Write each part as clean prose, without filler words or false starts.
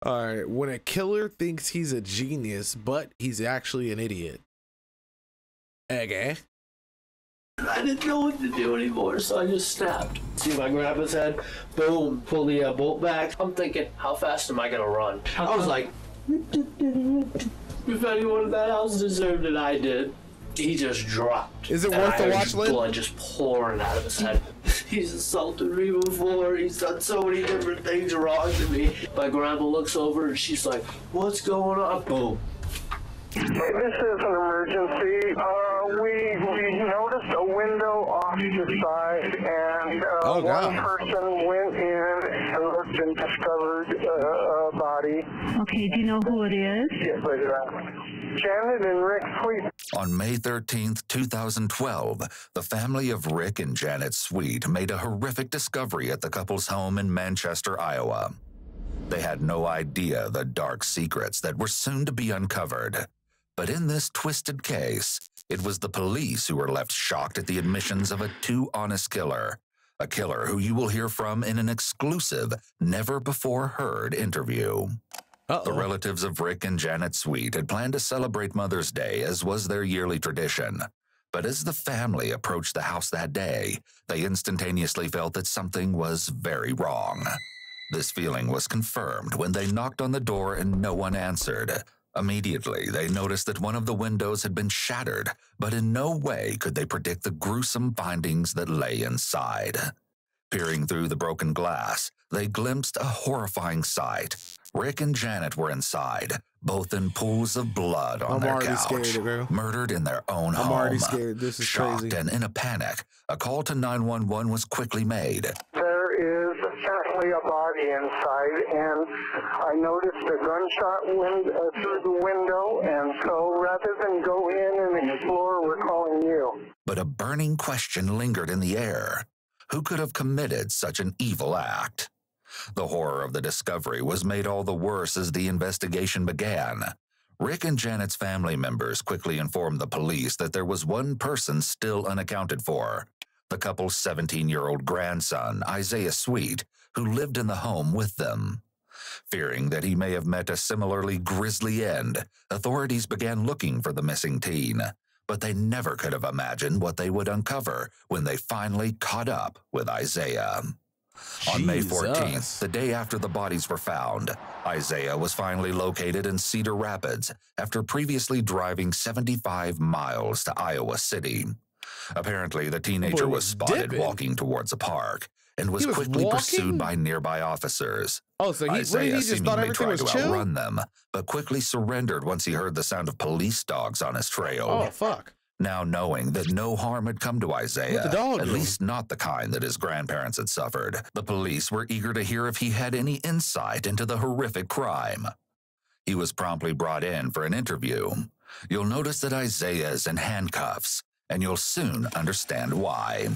All right. When a killer thinks he's a genius, but he's actually an idiot. Okay. I didn't know what to do anymore, so I just snapped. See if I grab his head, boom, pull the bolt back. I'm thinking, how fast am I gonna run? I was like, if anyone in that house deserved it, I did. He just dropped. Is it worth the watch, Lynn? Blood just pouring out of his head. He's assaulted me before. He's done so many different things wrong to me. My grandma looks over and she's like, what's going on? Boom. This is an emergency. We noticed a window off the side, and one person went in and looked and discovered a body. Okay, do you know who it is? Yes, I do. Janet and Rick Sweet. On May 13th, 2012, the family of Rick and Janet Sweet made a horrific discovery at the couple's home in Manchester, Iowa. They had no idea the dark secrets that were soon to be uncovered. But in this twisted case, it was the police who were left shocked at the admissions of a too-honest killer, a killer who you will hear from in an exclusive, never-before-heard interview. The relatives of Rick and Janet Sweet had planned to celebrate Mother's Day, as was their yearly tradition. But as the family approached the house that day, they instantaneously felt that something was very wrong. This feeling was confirmed when they knocked on the door and no one answered. Immediately, they noticed that one of the windows had been shattered, but in no way could they predict the gruesome findings that lay inside. Peering through the broken glass, they glimpsed a horrifying sight. Rick and Janet were inside, both in pools of blood on their couch, murdered in their own home. I'm already scared. This is Shocked crazy. and in a panic, a call to 911 was quickly made. There is certainly a body inside, and I noticed a gunshot through the window, and so rather than go in and explore, we're calling you. But a burning question lingered in the air. Who could have committed such an evil act? The horror of the discovery was made all the worse as the investigation began. Rick and Janet's family members quickly informed the police that there was one person still unaccounted for, the couple's 17-year-old grandson, Isaiah Sweet, who lived in the home with them. Fearing that he may have met a similarly grisly end, authorities began looking for the missing teen, but they never could have imagined what they would uncover when they finally caught up with Isaiah. On May 14th, the day after the bodies were found, Isaiah was finally located in Cedar Rapids after previously driving 75 miles to Iowa City. Apparently, the teenager was spotted walking towards a park and was quickly pursued by nearby officers. Oh, so he just thought everything was chill? Outrun them, but quickly surrendered once he heard the sound of police dogs on his trail. Oh, fuck. Now knowing that no harm had come to Isaiah, at least not the kind that his grandparents had suffered, the police were eager to hear if he had any insight into the horrific crime. He was promptly brought in for an interview. You'll notice that Isaiah is in handcuffs, and you'll soon understand why.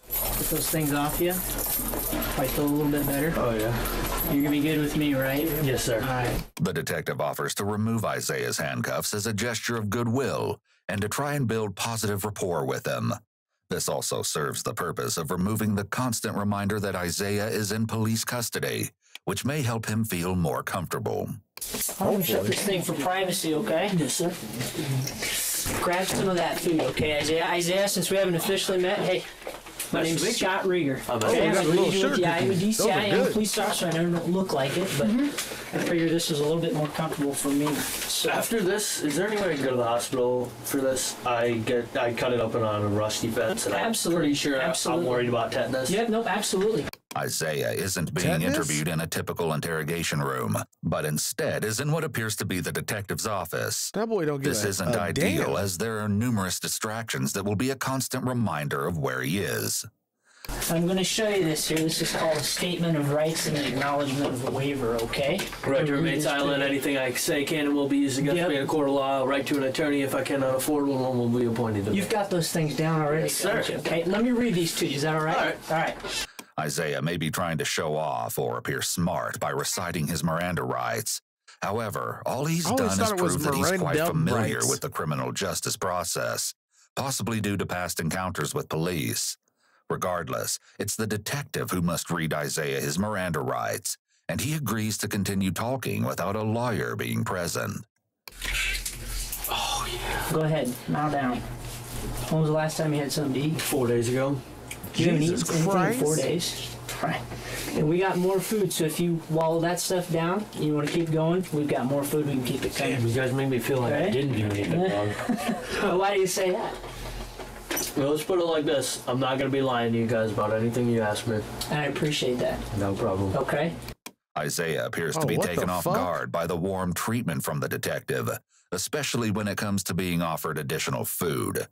Get those things off you. Probably feel a little bit better. Oh, yeah. You're gonna be good with me, right? Yes, sir. All right. The detective offers to remove Isaiah's handcuffs as a gesture of goodwill and to try and build positive rapport with him. This also serves the purpose of removing the constant reminder that Isaiah is in police custody, which may help him feel more comfortable. I'm gonna shut this thing for privacy, okay? Yes, sir. Grab some of that food, okay, Isaiah? Isaiah, since we haven't officially met, hey, my name's Scott Rieger. Okay, I'm a DCI police officer. I don't look like it, but I figure this is a little bit more comfortable for me. So after this, is there any way I can go to the hospital for this? I cut it open on a rusty fence, and I'm pretty sure I'm worried about tetanus. Yep, nope, absolutely. Isaiah isn't being interviewed in a typical interrogation room, but instead is in what appears to be the detective's office. That boy don't get This isn't ideal, as there are numerous distractions that will be a constant reminder of where he is. I'm going to show you this here. This is called a statement of rights and an acknowledgement of a waiver, okay? Right to remain silent. Anything I say can and will be used against me in a court of law. Right to an attorney if I cannot afford one will be appointed to me. You've got those things down already, yes, sir. Okay, let me read these to you. Is that all right? All right. All right. Isaiah may be trying to show off or appear smart by reciting his Miranda rights. However, all he's done is prove that he's quite familiar with the criminal justice process, possibly due to past encounters with police. Regardless, it's the detective who must read Isaiah his Miranda rights, and he agrees to continue talking without a lawyer being present. Oh, yeah. Go ahead, bow down. When was the last time you had something to eat? 4 days ago. You haven't eaten Jesus anything in Christ. 4 days. Right. And we got more food, so if you wallow that stuff down, and you want to keep going, we've got more food, we can keep it coming. Damn, you guys make me feel like I Okay. didn't do anything wrong. Why do you say that? Well, let's put it like this. I'm not going to be lying to you guys about anything you ask me. And I appreciate that. No problem. Okay? Isaiah appears to be what taken the off fuck? guard by the warm treatment from the detective, especially when it comes to being offered additional food.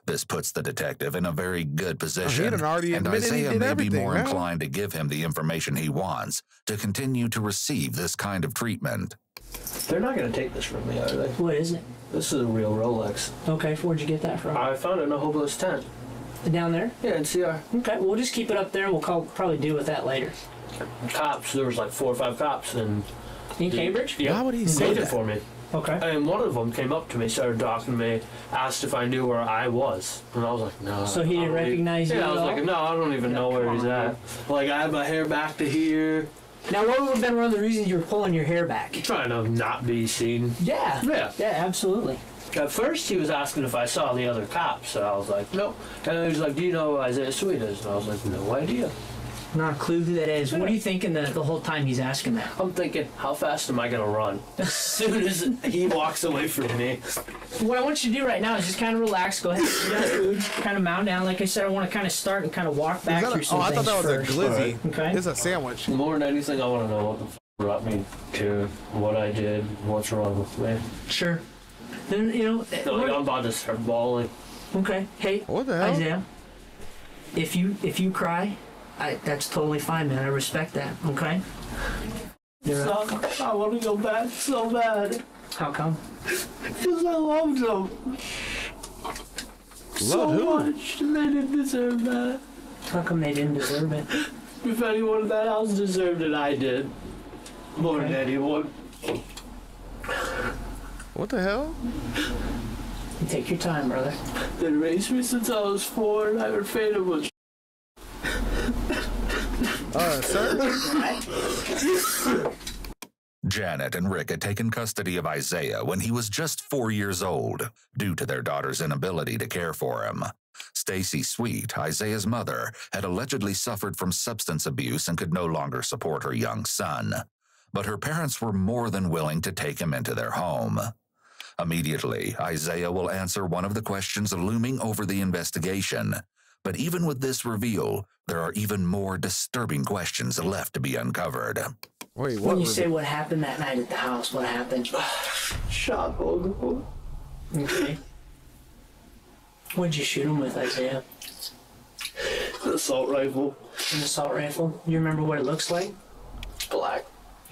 This puts the detective in a very good position, had already and admitted he Isaiah did may be everything, more man. inclined to give him the information he wants to continue to receive this kind of treatment. They're not going to take this from me, are they? What is it? This is a real Rolex. Okay, where'd you get that from? I found it in a hobo's tent. Down there? Yeah, in CR. Okay, we'll just keep it up there and we'll probably deal with that later. Cops, there was like 4 or 5 cops, and In Cambridge? yeah, Why would he say waited that? for me. Okay. And one of them came up to me, started talking to me, asked if I knew where I was, and I was like, no. So he I didn't don't even- recognize you Yeah, I at was all? like, no, I don't even know where he's at. Like, I had my hair back to here, Now, what would have been one of the reasons you were pulling your hair back? trying to not be seen. Yeah. Yeah. Yeah, absolutely. At first, he was asking if I saw the other cops, and I was like, no. And then he was like, do you know who Isaiah Sweet is? And I was like, no idea. Not a clue who that is. What are you thinking the whole time he's asking that? I'm thinking, how fast am I going to run? As soon as he walks away from me. What I want you to do right now is just kind of relax. Go ahead, eat that food, kind of mount down. Like I said, I want to kind of start and kind of walk back through some I thought things that was first. a glizzy. Okay. It's a sandwich. More than anything, I want to know what the brought me to what I did, what's wrong with me. Sure. Then, you know, So, like, I'm about to start bawling. okay. Hey, What the hell? Isaiah, if you cry, that's totally fine, man. I respect that. Okay. Son, I want to go back so bad. How come? Because I loved them so who? much, and they didn't deserve that. How come they didn't deserve it? If anyone in that house deserved it, I did. More than anyone. What the hell? You take your time, brother. They raised me since I was 4, and I would fade them with Sir? Janet and Rick had taken custody of Isaiah when he was just 4 years old, due to their daughter's inability to care for him. Stacy Sweet, Isaiah's mother, had allegedly suffered from substance abuse and could no longer support her young son. But her parents were more than willing to take him into their home. Immediately, Isaiah will answer one of the questions looming over the investigation. But even with this reveal, there are even more disturbing questions left to be uncovered. Wait, what? When you say what happened that night at the house, what happened? shot over. Okay. What'd you shoot him with, Isaiah? An assault rifle. An assault rifle? You remember what it looks like? Black.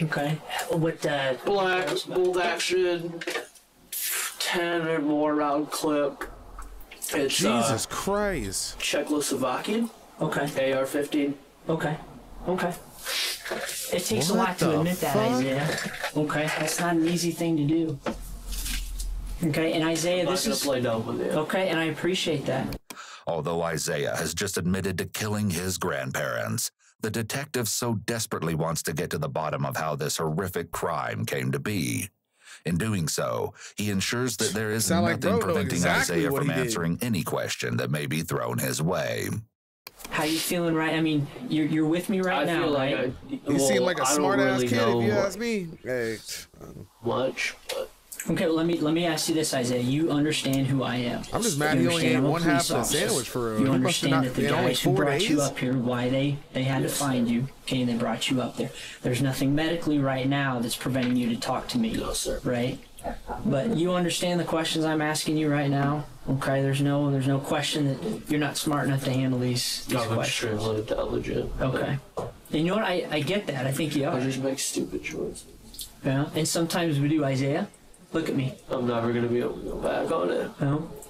Okay. What, Black, bolt action, 10 or more round clip. It's Jesus Christ. Czechoslovakian, Okay. AR-15. Okay. Okay. It takes a What lot to the admit that, fuck? Isaiah. Okay. That's not an easy thing to do. Okay, and Isaiah, I'm not this gonna is... play dumb with you. Okay, and I appreciate that. Although Isaiah has just admitted to killing his grandparents, the detective so desperately wants to get to the bottom of how this horrific crime came to be. In doing so, he ensures that there is Sound like nothing bro know preventing exactly Isaiah what from he did. answering any question that may be thrown his way. How you feeling right? I mean, you're with me right I now, feel like right? He seemed like a I don't smart ass really kid, know if you ask me. Hey, much, but Okay, well, let me ask you this, Isaiah. You understand who I am. I'm just mad You he only understand ate I'm a one police half of the officer. sandwich for real. You He must have understand not that the been only guys who 4 brought you days. up here, why they had to find you, okay, and they brought you up there. There's nothing medically right now that's preventing you to talk to me, no, sir. right? But you understand the questions I'm asking you right now, okay? There's no question that you're not smart enough to handle these I'm questions. extremely intelligent. Okay. And you know what? I get that. I think you I are. just make stupid choices. Yeah. And sometimes we do, Isaiah. Look at me. I'm never gonna be able to go back on it.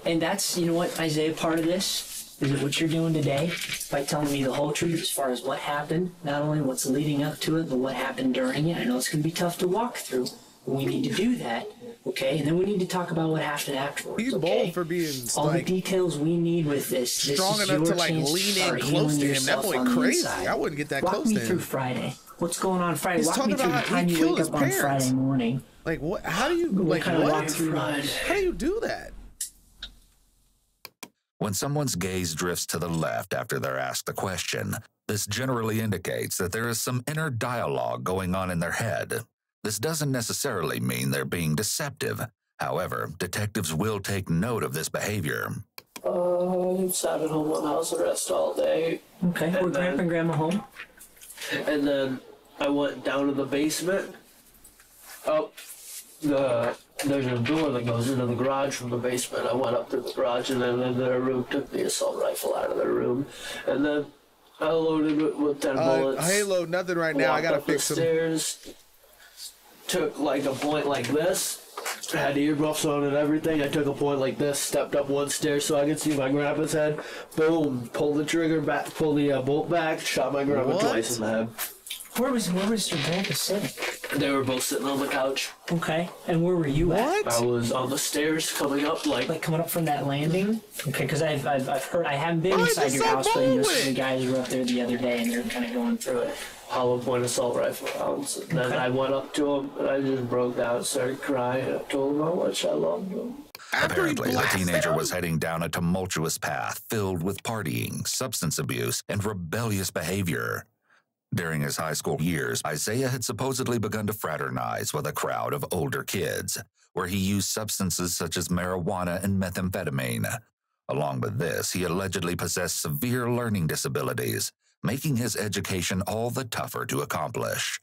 And that's, you know what, Isaiah, part of this is that what you're doing today by telling me the whole truth as far as what happened, not only what's leading up to it, but what happened during it. I know it's going to be tough to walk through. But we need to do that, okay? And then we need to talk about what happened afterwards. He's okay? bold for being all the like details we need with this. strong this is enough your to like chance lean in start close healing to him. That yourself boy on the crazy. inside. I wouldn't get that Walk close me to through him. Friday. What's going on Friday? He's Walk me talking through the about how time he you killed wake his up on parents. Friday morning. Like what? How do you like kind of what? walk through Friday. How do you do that? When someone's gaze drifts to the left after they're asked a question, this generally indicates that there is some inner dialogue going on in their head. This doesn't necessarily mean they're being deceptive. However, detectives will take note of this behavior. Sat at home on house arrest all day. Okay, were Grandpa and Grandma home? And then I went down to the basement. There's a door that goes into the garage from the basement. I went up to the garage and then in their room, took the assault rifle out of their room. And then I loaded it with 10 bullets. Halo, nothing right now. I gotta fix them. Stairs, took like a point like this. I had earmuffs on and everything. I took a point like this, stepped up one stair so I could see my grandpa's head. Boom, pulled the trigger back, pulled the bolt back, shot my grandpa twice in the head. Where was your grandpa sitting? They were both sitting on the couch. Okay, and where were you at? I was on the stairs coming up Like coming up from that landing? Okay, because I've heard, I haven't been inside your house, but you know, some of the guys were up there the other day and they're kind of going through it. hollow point assault rifle rounds. And then I went up to him and I just broke down and started crying. I told him how much I loved him. Apparently, the teenager was heading down a tumultuous path filled with partying, substance abuse, and rebellious behavior. During his high school years, Isaiah had supposedly begun to fraternize with a crowd of older kids, where he used substances such as marijuana and methamphetamine. Along with this, he allegedly possessed severe learning disabilities, making his education all the tougher to accomplish.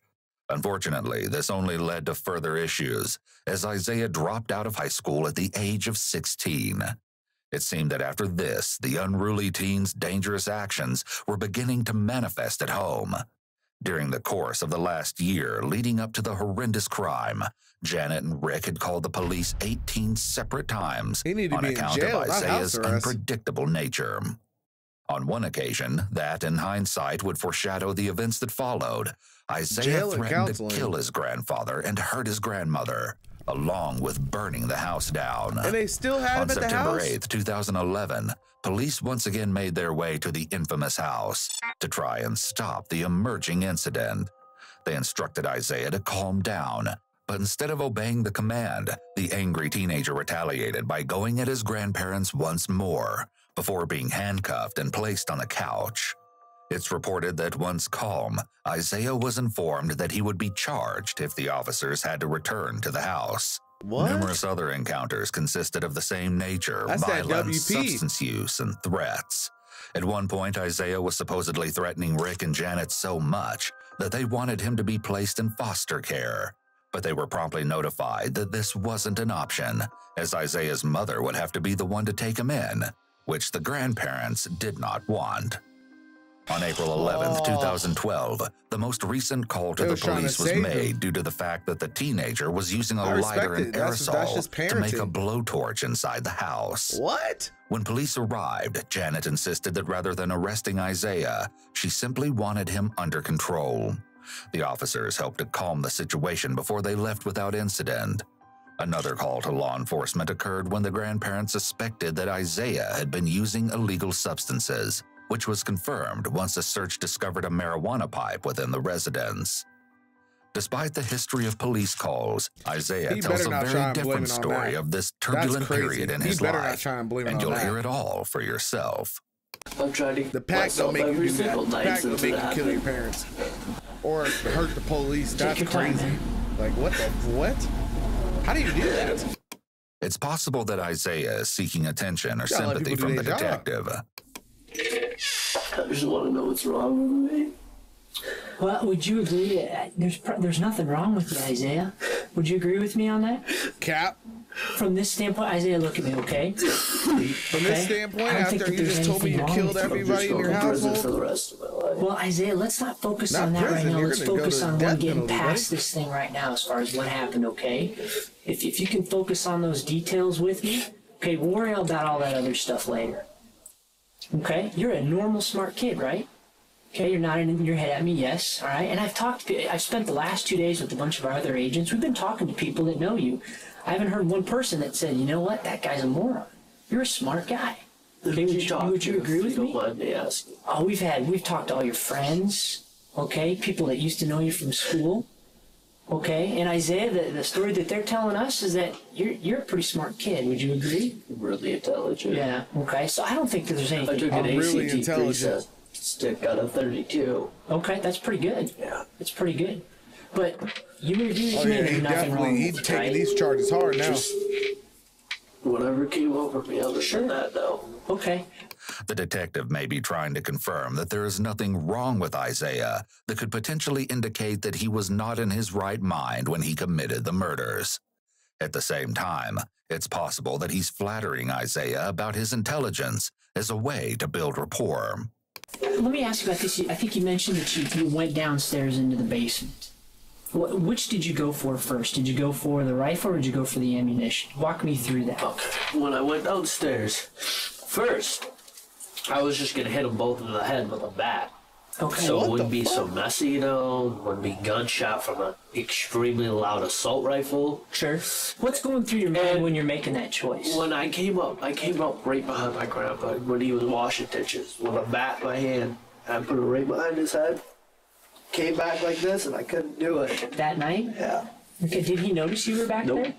Unfortunately, this only led to further issues, as Isaiah dropped out of high school at the age of 16. It seemed that after this, the unruly teen's dangerous actions were beginning to manifest at home. During the course of the last year leading up to the horrendous crime, Janet and Rick had called the police 18 separate times on account of Isaiah's unpredictable nature. On one occasion, that in hindsight would foreshadow the events that followed, Isaiah threatened to kill his grandfather and hurt his grandmother, along with burning the house down. And they still had him at the house? On September 8th, 2011, police once again made their way to the infamous house to try and stop the emerging incident. They instructed Isaiah to calm down, but instead of obeying the command, the angry teenager retaliated by going at his grandparents once more, before being handcuffed and placed on the couch. It's reported that once calm, Isaiah was informed that he would be charged if the officers had to return to the house. What? Numerous other encounters consisted of the same nature, violence, substance use, and threats. At one point, Isaiah was supposedly threatening Rick and Janet so much that they wanted him to be placed in foster care. But they were promptly notified that this wasn't an option, as Isaiah's mother would have to be the one to take him in, which the grandparents did not want. On April 11th, 2012, the most recent call to the police was made due to the fact that the teenager was using a lighter and aerosol to make a blowtorch inside the house. What? When police arrived, Janet insisted that rather than arresting Isaiah, she simply wanted him under control. The officers helped to calm the situation before they left without incident. Another call to law enforcement occurred when the grandparents suspected that Isaiah had been using illegal substances, which was confirmed once a search discovered a marijuana pipe within the residence. Despite the history of police calls, Isaiah tells a very different story of this turbulent period in his life, and you'll hear it all for yourself. I'm trying to the pack don't make you do that. The pack don't make you kill your parents or hurt the police. That's crazy. Like what the what? How do you do that? It's possible that Isaiah is seeking attention or sympathy from the detective. I just want to know what's wrong with me. Well, would you agree that there's nothing wrong with you, Isaiah? Would you agree with me on that? Cap. From this standpoint, Isaiah, look at me, okay? From this standpoint, after you just told me you killed everybody in your household? For the rest of my life. Well, Isaiah, let's not focus on that right now. Let's focus on getting past this thing right now as far as what happened, okay? If you can focus on those details with me, okay, we'll worry about all that other stuff later. Okay? You're a normal, smart kid, right? Okay, you're nodding in your head at me, yes, all right? And I've spent the last 2 days with a bunch of our other agents. We've been talking to people that know you. I haven't heard one person that said, you know what, that guy's a moron. You're a smart guy. Okay, would you agree with me? Yes. Oh, we've talked to all your friends. okay? People that used to know you from school, okay? And Isaiah, the story that they're telling us is that you're a pretty smart kid. Would you agree? Really intelligent. Yeah, okay. So I don't think that there's anything I took an really ACT intelligent. stick, got a 32. Okay, that's pretty good. Yeah. That's pretty good. But you reviewed Oh, yeah, there's nothing wrong he's with it, taking right? these charges hard now. Whatever came over me other than that, though. Okay. The detective may be trying to confirm that there is nothing wrong with Isaiah that could potentially indicate that he was not in his right mind when he committed the murders. At the same time, it's possible that he's flattering Isaiah about his intelligence as a way to build rapport. Let me ask you about this. I think you mentioned that you went downstairs into the basement. Which did you go for first? Did you go for the rifle or did you go for the ammunition? Walk me through that. Okay. When I went downstairs, first, I was just going to hit them both in the head with a bat. Okay. So it wouldn't be so messy, you know, wouldn't be gunshot from an extremely loud assault rifle. Sure. What's going through your mind when you're making that choice? When I came up right behind my grandpa when he was washing dishes with a bat in my hand. I put it right behind his head. Came back like this, and I couldn't do it. That night? Yeah. Okay, did he notice you were back Nope. there?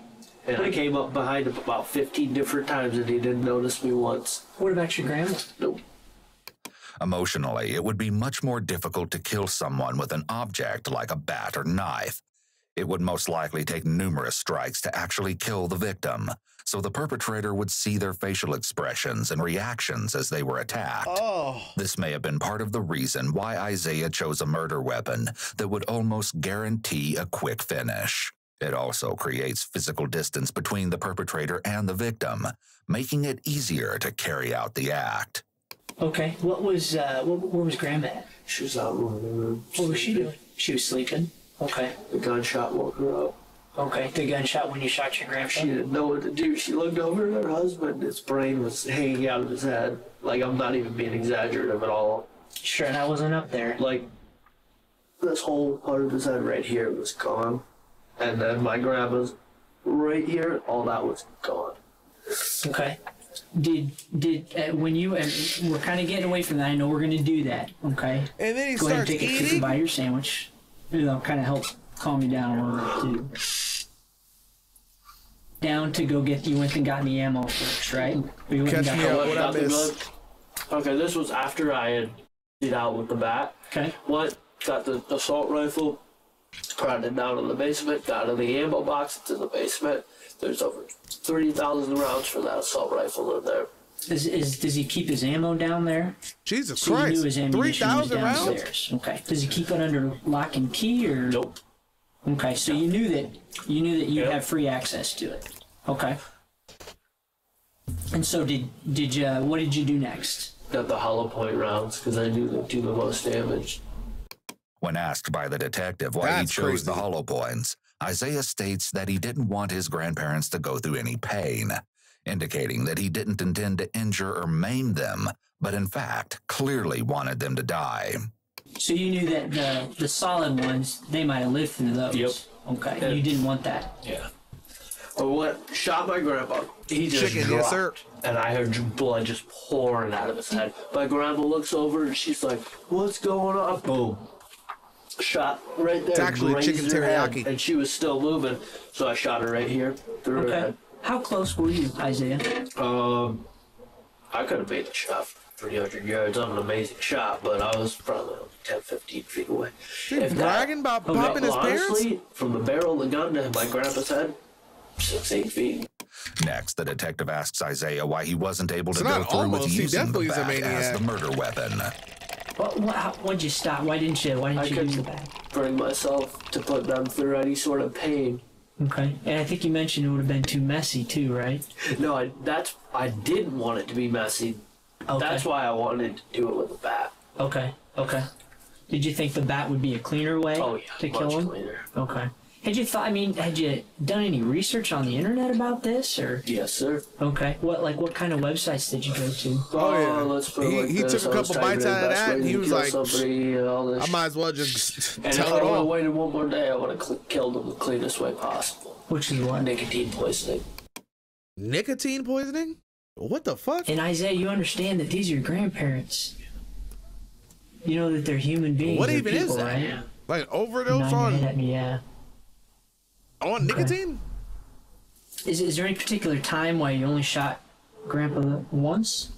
And I came up behind him about 15 different times, and he didn't notice me once. What about your grandma? Nope. Emotionally, it would be much more difficult to kill someone with an object like a bat or knife. It would most likely take numerous strikes to actually kill the victim, so the perpetrator would see their facial expressions and reactions as they were attacked. Oh. This may have been part of the reason why Isaiah chose a murder weapon that would almost guarantee a quick finish. It also creates physical distance between the perpetrator and the victim, making it easier to carry out the act. Okay, where was Grandma at? She was out in the room. What was she doing? She was sleeping. Okay. The gunshot woke her up. Okay, the gunshot when you shot your grandpa? She didn't know what to do. She looked over at her husband. His brain was hanging out of his head. Like, I'm not even being exaggerative at all. Sure, and I wasn't up there. Like, this whole part of his head right here was gone. And then my grandma's right here, all that was gone. Okay. Did when you, and we're kind of getting away from that, I know we're going to do that, okay? And then he Go ahead and starts take a quick eating. bite of your sandwich. It'll kind of help calm you down a little bit, too. Down to go get, you went and got the ammo first, right? You went and Catch got me the- up, what I Got the missed. gun. Okay, this was after I had hit out with the bat. Okay. Went, got the assault rifle, brought it down in the basement, got in the ammo box, it's in the basement. There's over 30,000 rounds for that assault rifle in there. Does he keep his ammo down there? Jesus So you knew Christ. his ammunition was 3,000 rounds? downstairs. Okay. Does he keep it under lock and key or? Nope. Okay, so you knew that you Yep. have free access to it. Okay. And so what did you do next? Got the hollow point rounds because I knew they'd do the most damage. When asked by the detective why That's he chose crazy. the hollow points, Isaiah states that he didn't want his grandparents to go through any pain, indicating that he didn't intend to injure or maim them, but in fact clearly wanted them to die. So you knew that the solid ones, they might have lived through those. Yep. Okay. Yeah. You didn't want that. Yeah. I went, shot my grandpa. He just Chicken, dropped, yes, sir. and I heard blood just pouring out of his head. My grandma looks over and she's like, "What's going on?" Boom. Shot right there. It's actually grazed chicken her head, teriyaki. and she was still moving, so I shot her right here through her Okay. head. How close were you, Isaiah? I could have made the shot from 300 yards. I'm an amazing shot, but I was probably only 10, 15 feet away. Dude, bragging about popping his parents? Honestly, from the barrel of the gun to my grandpa's head, 6, 8 feet. Next, the detective asks Isaiah why he wasn't able to So go not through almost, with he using the definitely is a bat as maniac. the murder weapon. Why'd you stop? Why didn't you I use the couldn't bag? bring myself to put them through any sort of pain. Okay. And I think you mentioned it would have been too messy too, right? No, I didn't want it to be messy. Okay. That's why I wanted to do it with a bat. Okay. Okay. Did you think the bat would be a cleaner way Oh yeah, to much kill him? cleaner. Okay. Had you done any research on the internet about this, or? Yes, sir. Okay. What kind of websites did you go to? Oh, yeah. Let's put it like He this. took a I was couple typing bites in out of best that, way and to he was kill like, somebody and all this. I might as well just And if tell I it would have all. waited one more day, I would have killed him the cleanest way possible. Which is what? Nicotine poisoning. Nicotine poisoning? What the fuck? And Isaiah, you understand that these are your grandparents. You know that they're human beings. What even people, is that? Right? Like overdose Yeah. on nicotine? Is there any particular time why you only shot Grandpa once?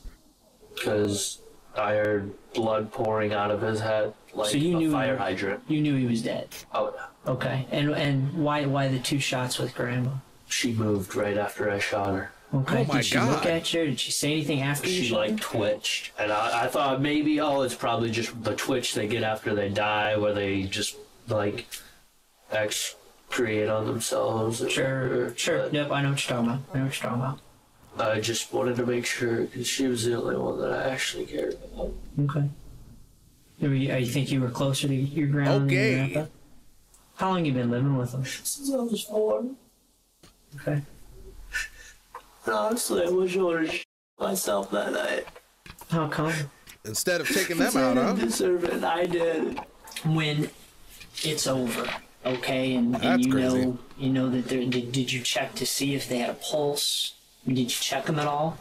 Because I heard blood pouring out of his head, like so you a knew fire hydrant. You knew he was dead. Oh yeah. Okay, and why the 2 shots with Grandma? She moved right after I shot her. Okay. Oh my Did she look at you? Or did she say anything after you She shot her? like twitched, and I thought maybe it's probably just the twitch they get after they die, where they just like excreate on themselves. Sure. Yep, I know what you're talking about. I just wanted to make sure because she was the only one that I actually cared about. Okay. You think you were closer to your grandma than your grandpa? How long you been living with them? Since I was 4. Okay. And honestly, I wish I would have myself that night. How come? Instead of taking them out, I didn't deserve it. I did. When it's over, okay, and you crazy. know that did you check to see if they had a pulse? Did you check them at all?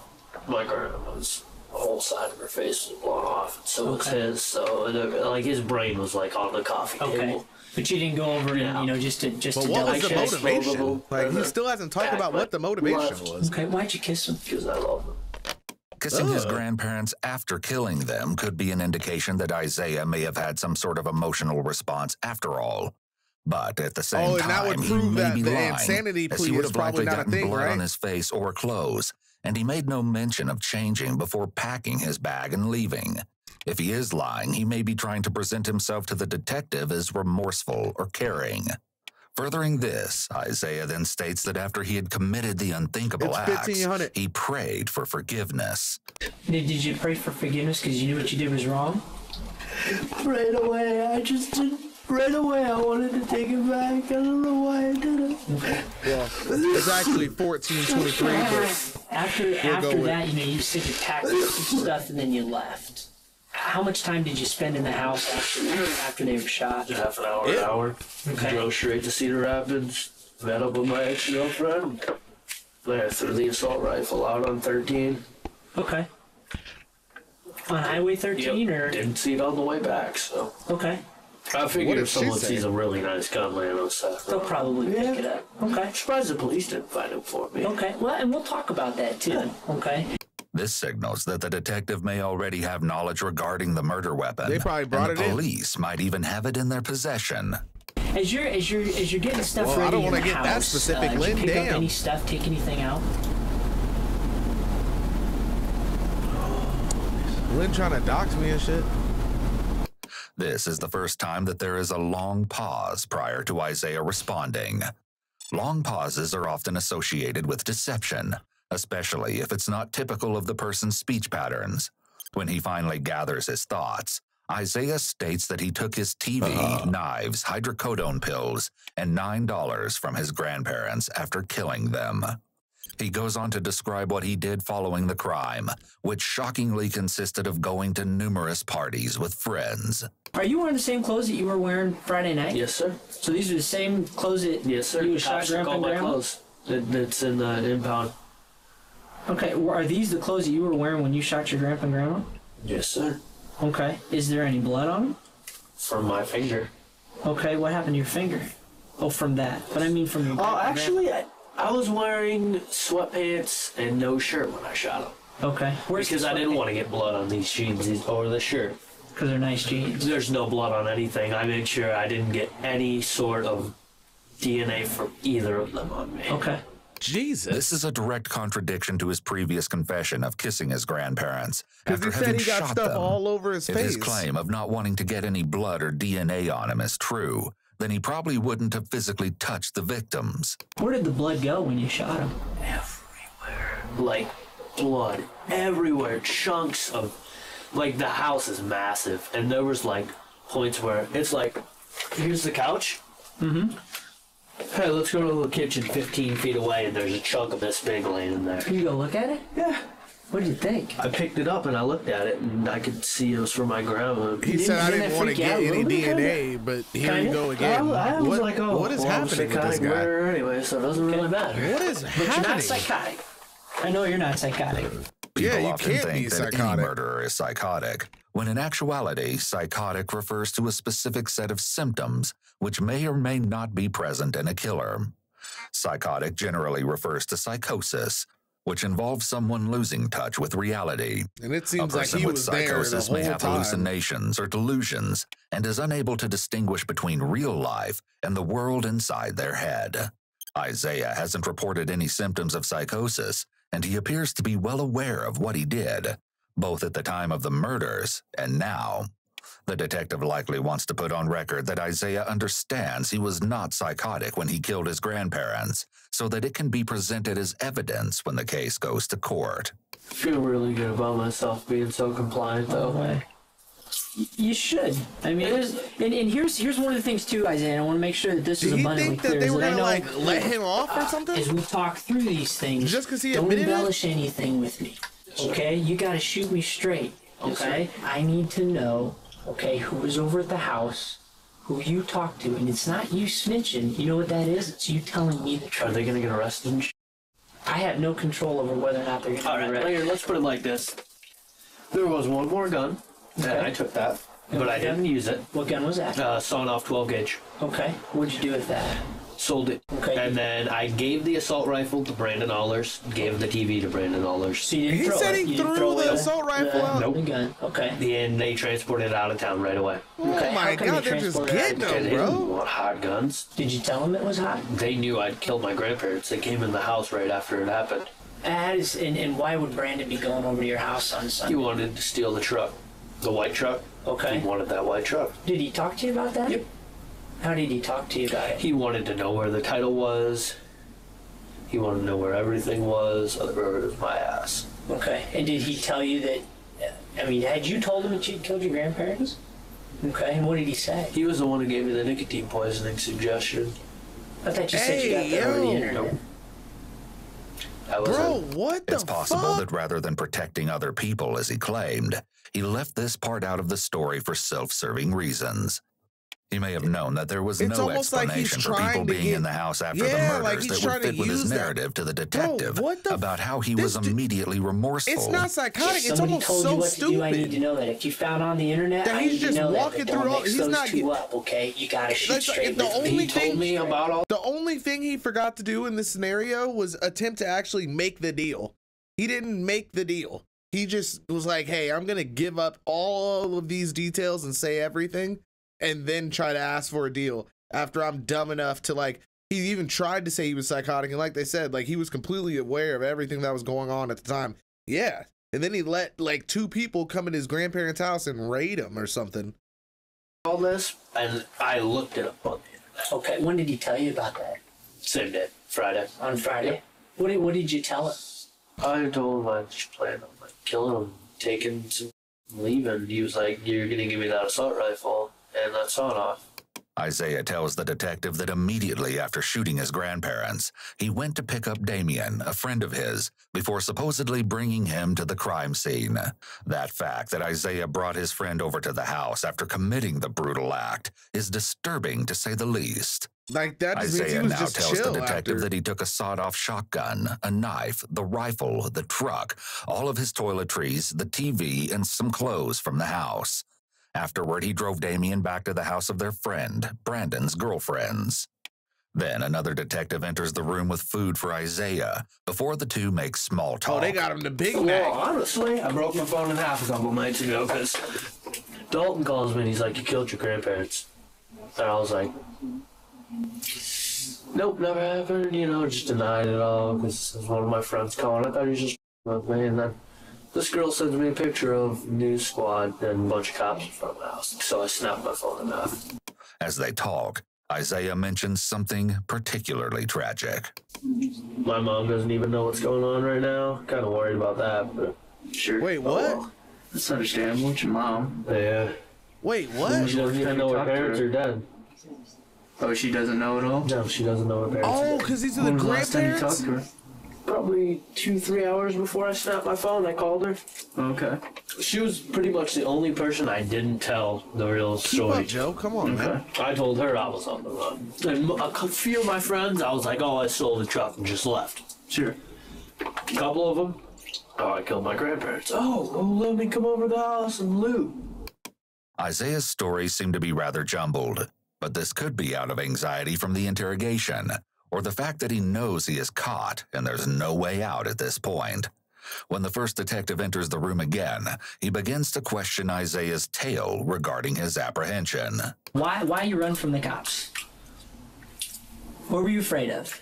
My grandma's whole side of her face was blown off, and so was his. So like his brain was like on the coffee table. But you didn't go over and just to But what was the motivation? Like he still hasn't talked about what the motivation was. Okay, why'd you kiss him? Because I love him. Kissing his grandparents after killing them could be an indication that Isaiah may have had some sort of emotional response after all. But at the same and that time, would he prove may that be the lying, insanity as he plea would is have probably likely not a gotten thing, blood right? on his face or clothes, and he made no mention of changing before packing his bag and leaving. If he is lying, he may be trying to present himself to the detective as remorseful or caring. Furthering this, Isaiah then states that after he had committed the unthinkable acts, he prayed for forgiveness. Did you pray for forgiveness because you knew what you did was wrong? Right away, I just did. Right away, I wanted to take it back. I don't know why I did it. Okay. Well, it's actually 1423, but after that, you said you packed some stuff and then you left. How much time did you spend in the house after they were shot? Half an hour. Okay. Drove straight to Cedar Rapids. Met up with my ex-girlfriend. There, threw the assault rifle out on 13. Okay. On Highway 13, Yep. or Didn't see it on the way back, so. Okay. I figure if someone sees a really nice gun laying on Seth, They'll probably pick it up. Okay. I'm surprised the police didn't find it for me. Okay. Well, and we'll talk about that too. Okay. This signals that the detective may already have knowledge regarding the murder weapon. They probably brought and it the in. police might even have it in their possession. As you're getting stuff ready I don't in want the to get house, that specific, did Lynn. you pick up Damn. any stuff? Take anything out? Lynn trying to dox me and shit. This is the first time that there is a long pause prior to Isaiah responding. Long pauses are often associated with deception, especially if it's not typical of the person's speech patterns. When he finally gathers his thoughts, Isaiah states that he took his TV, knives, hydrocodone pills, and $9 from his grandparents after killing them. He goes on to describe what he did following the crime, which shockingly consisted of going to numerous parties with friends. Are you wearing the same clothes that you were wearing Friday night? Yes, sir. So these are the same clothes that you shot Grandpa and Grandma? Clothes. It's in the impound. Okay, are these the clothes that you were wearing when you shot your Grandpa and Grandma? Yes, sir. Okay. Is there any blood on them? From my finger. Okay, what happened to your finger? Oh, from that. But I mean from your Grandpa and Actually, I was wearing sweatpants and no shirt when I shot him. Okay. Because I didn't want to get blood on these jeans or the shirt. Because they're nice jeans. There's no blood on anything. I made sure I didn't get any sort of DNA from either of them on me. Okay. Jesus. This is a direct contradiction to his previous confession of kissing his grandparents after he said having he got shot stuff them. all over his If face. his claim of not wanting to get any blood or DNA on him is true, then he probably wouldn't have physically touched the victims. Where did the blood go when you shot him? Everywhere. Like, blood everywhere. Chunks of... Like, the house is massive. And there was, like, points where it's like, here's the couch. Mm-hmm. Hey, let's go to the kitchen 15 feet away, and there's a chunk of this big laying in there. Can you go look at it? Yeah. What did you think? I picked it up and I looked at it, and I could see it was from my grandma. He said I didn't didn't that want to freak you out get a any little bit, DNA, but here you Kinda? go again. I was like, oh, what is well, happening with this psychotic guy? murder anyway, so it doesn't really matter. What is But happening? you're not psychotic. I know you're not psychotic. People you often can't be think that any psychotic. murderer is psychotic, when in actuality, psychotic refers to a specific set of symptoms which may or may not be present in a killer. Psychotic generally refers to psychosis, which involves someone losing touch with reality. And it seems like he was there the psychosis may whole have time. hallucinations or delusions and is unable to distinguish between real life and the world inside their head. Isaiah hasn't reported any symptoms of psychosis, and he appears to be well aware of what he did, both at the time of the murders and now. The detective likely wants to put on record that Isaiah understands he was not psychotic when he killed his grandparents, so that it can be presented as evidence when the case goes to court. I feel really good about myself being so compliant, though. You should. I mean, and here's one of the things too, Isaiah. And I want to make sure that this is abundantly clear. Did he think that they were gonna gonna let him off or something? As we talk through these things, just because he don't admitted embellish anything with me. Okay, you got to shoot me straight. Okay, I need to know. Okay, who was over at the house, who you talked to, and it's not you snitching. You know what that is? It's you telling me the truth. Are they gonna get arrested? I have no control over whether or not they're gonna get arrested. Let's put it like this. There was one more gun, and I took that, but I didn't use it. What gun was that? Sawn off 12 gauge. Okay, what'd you do with that? Sold it. Okay. And then I gave the assault rifle to Brandon Allers, gave the TV to Brandon Allers. So you didn't He throw said it. he You didn't threw throw the it. assault rifle out. Nope. The gun. Okay. And they transported it out of town right away. Oh Okay, my how come God, they they're just transported it? getting They him, didn't bro. want hot guns. Did you tell them it was hot? They knew I'd killed my grandparents. They came in the house right after it happened. And why would Brandon be going over to your house on Sunday? He wanted to steal the truck. The white truck. Okay. He wanted that white truck. Did he talk to you about that? Yep. How did he talk to you about it? He wanted to know where the title was. He wanted to know where everything was. Other it was my ass. Okay. And did he tell you that, I mean, had you told him that you'd killed your grandparents? Okay. And what did he say? He was the one who gave me the nicotine poisoning suggestion. I thought you said you got that over the internet. Bro, what the fuck? It's possible that rather than protecting other people as he claimed, he left this part out of the story for self-serving reasons. He may have known that there was no explanation for people being in the house after the murders that would fit with his narrative to the detective about how he was immediately remorseful. It's not psychotic. It's almost told so you what stupid. To do, I need to know that. If you found on the internet, that I he's need just to know walking that. through all. He's not two up, okay? You gotta shoot straight. The only thing told me about all. The only thing he forgot to do in this scenario was attempt to actually make the deal. He didn't make the deal. He just was like, "Hey, I'm gonna give up all of these details and say everything." And then try to ask for a deal after I'm dumb enough to, like, he even tried to say he was psychotic. And like they said, like, he was completely aware of everything that was going on at the time. Yeah. And then he let, like, 2 people come in his grandparents' house and raid him or something. All this, and I looked it up on the internet. Okay. When did he tell you about that? Same day, Friday. On Friday? Yep. What did you tell him? I told him I just planned on, like, killing him, taking some, leaving. He was like, "You're gonna give me that assault rifle." And that sawn off. Isaiah tells the detective that immediately after shooting his grandparents, he went to pick up Damien, a friend of his, before supposedly bringing him to the crime scene. That fact that Isaiah brought his friend over to the house after committing the brutal act is disturbing to say the least. Like, that just means he Isaiah was now just tells the chill detective after. that he took a sawed-off shotgun, a knife, the rifle, the truck, all of his toiletries, the TV, and some clothes from the house. Afterward, he drove Damien back to the house of their friend, Brandon's girlfriends. Then another detective enters the room with food for Isaiah before the two make small talk. Oh, they got him the Big Mac. Well, honestly, I broke my phone in half a couple nights ago because Dalton calls me and he's like, "You killed your grandparents." And I was like, "Nope, never happened." You know, just denied it all because it was one of my friends calling. I thought he was just with me, and then this girl sends me a picture of News Squad and a bunch of cops in front of the house. So I snapped my phone in half. As they talk, Isaiah mentions something particularly tragic. My mom doesn't even know what's going on right now. Kind of worried about that, but Sure. Wait, what? well, that's understandable. It's your mom. yeah. Wait, what? She doesn't even know her parents are dead. Oh, she doesn't know at all? No, she doesn't know her parents are Oh, dead. because these are When the was the last time you talked grandparents? to her? Probably 2-3 hours before I snapped my phone, I called her. Okay. She was pretty much the only person I didn't tell the real Keep story. up, Joe. Come on, man. I told her I was on the run. And a few of my friends, I was like, "Oh, I sold the truck and just left." Sure. A couple of them, Oh, I killed my grandparents. Oh, well, let me come over to the house and loot. Isaiah's story seemed to be rather jumbled, but this could be out of anxiety from the interrogation, or the fact that he knows he is caught and there's no way out at this point. When the first detective enters the room again, he begins to question Isaiah's tale regarding his apprehension. Why you run from the cops? What were you afraid of?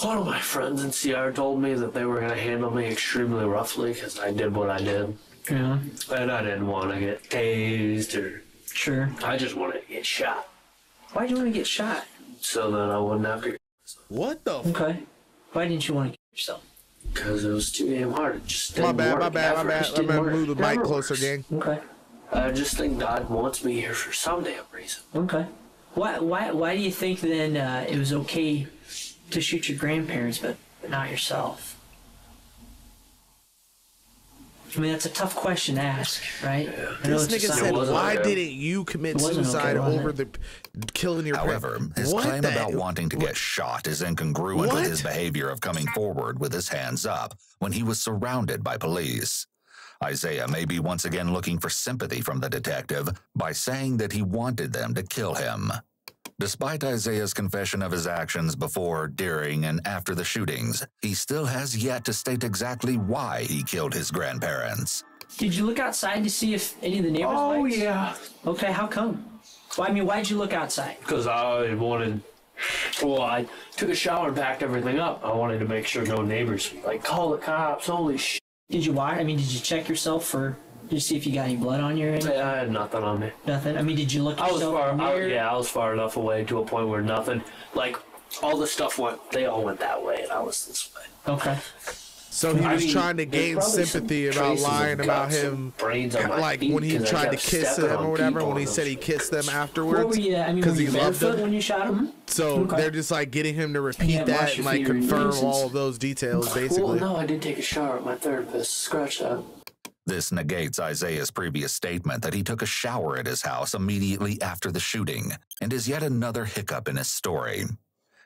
One of my friends in CR told me that they were going to handle me extremely roughly because I did what I did. Yeah. And I didn't want to get tased or... Sure. I just wanted to get shot. Why do you want to get shot? So that I wouldn't have to... What the? Okay. Why didn't you want to kill yourself? Because it was too damn hard. It just didn't My work. bad. I'm gonna move the mic Never closer, works. gang. Okay. I just think God wants me here for some damn reason. Okay. Why do you think then it was okay to shoot your grandparents but not yourself? I mean, that's a tough question to ask, right? Yeah. I know This it's nigga a said, wasn't "Why okay. didn't you commit It wasn't suicide okay, wasn't over it? the killing your However, parents?" his What claim the- about wanting to get shot is incongruent What? with his behavior of coming forward with his hands up when he was surrounded by police. Isaiah may be once again looking for sympathy from the detective by saying that he wanted them to kill him. Despite Isaiah's confession of his actions before, during, and after the shootings, he still has yet to state exactly why he killed his grandparents. Did you look outside to see if any of the neighbors Oh, bikes? yeah. Okay, how come? Well, I mean, why'd you look outside? Because I wanted... Well, I took a shower and packed everything up. I wanted to make sure no neighbors would, like, call the cops. Holy shit. Did you watch? I mean, did you check yourself for... Did you see if you got any blood on you or anything? I had nothing on me. Nothing? I mean, did you look I was yourself far, in the mirror? I was far enough away to a point where nothing, like, all the stuff they all went that way, and I was this way. Okay. So he I was mean, trying to there's gain probably sympathy some about traces of lying about guts and him, brains on my like feet when he 'cause I tried to kept kiss stepping them on or whatever. people When he and said he kissed them What afterwards were you, I mean, because were he you loved barefoot them. when you shot him? So Okay. they're just like getting him to repeat Yeah, that wash and your like feet or your confirm knees. all of those details, Well, basically. no, I did take a shower at my therapist. Scratch that. This negates Isaiah's previous statement that he took a shower at his house immediately after the shooting, and is yet another hiccup in his story.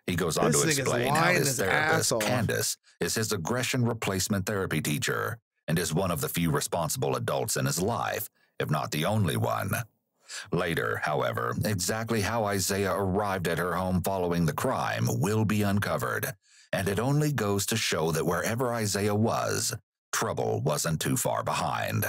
He goes on This to nigga's explain how lying his his therapist, ass off. Candace, is his aggression replacement therapy teacher, and is one of the few responsible adults in his life, if not the only one. Later, however, exactly how Isaiah arrived at her home following the crime will be uncovered, and it only goes to show that wherever Isaiah was, trouble wasn't too far behind.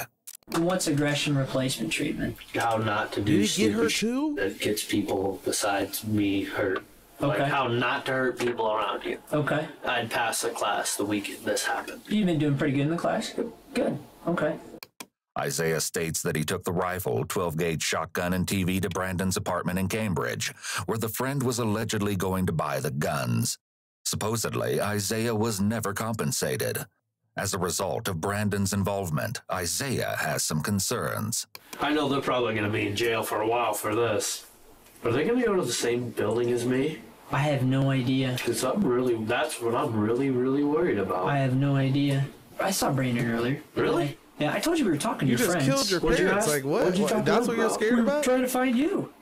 What's aggression replacement treatment? How not to Did do he get her stupid shit too? that gets people besides me hurt. Okay. Like how not to hurt people around you. Okay. I'd pass the class the week this happened. You've been doing pretty good in the class? Good. Okay. Isaiah states that he took the rifle, 12-gauge shotgun, and TV to Brandon's apartment in Cambridge, where the friend was allegedly going to buy the guns. Supposedly, Isaiah was never compensated. As a result of Brandon's involvement, Isaiah has some concerns. I know they're probably going to be in jail for a while for this. Are they going to go to the same building as me? I have no idea. Because that's what I'm really, really worried about. I have no idea. I saw Brandon earlier. Really? Yeah, I told you we were talking to You your just friends. killed your What'd you parents. ask? Like what? What'd you talk That's to what them you're about? scared We were about? trying to find you.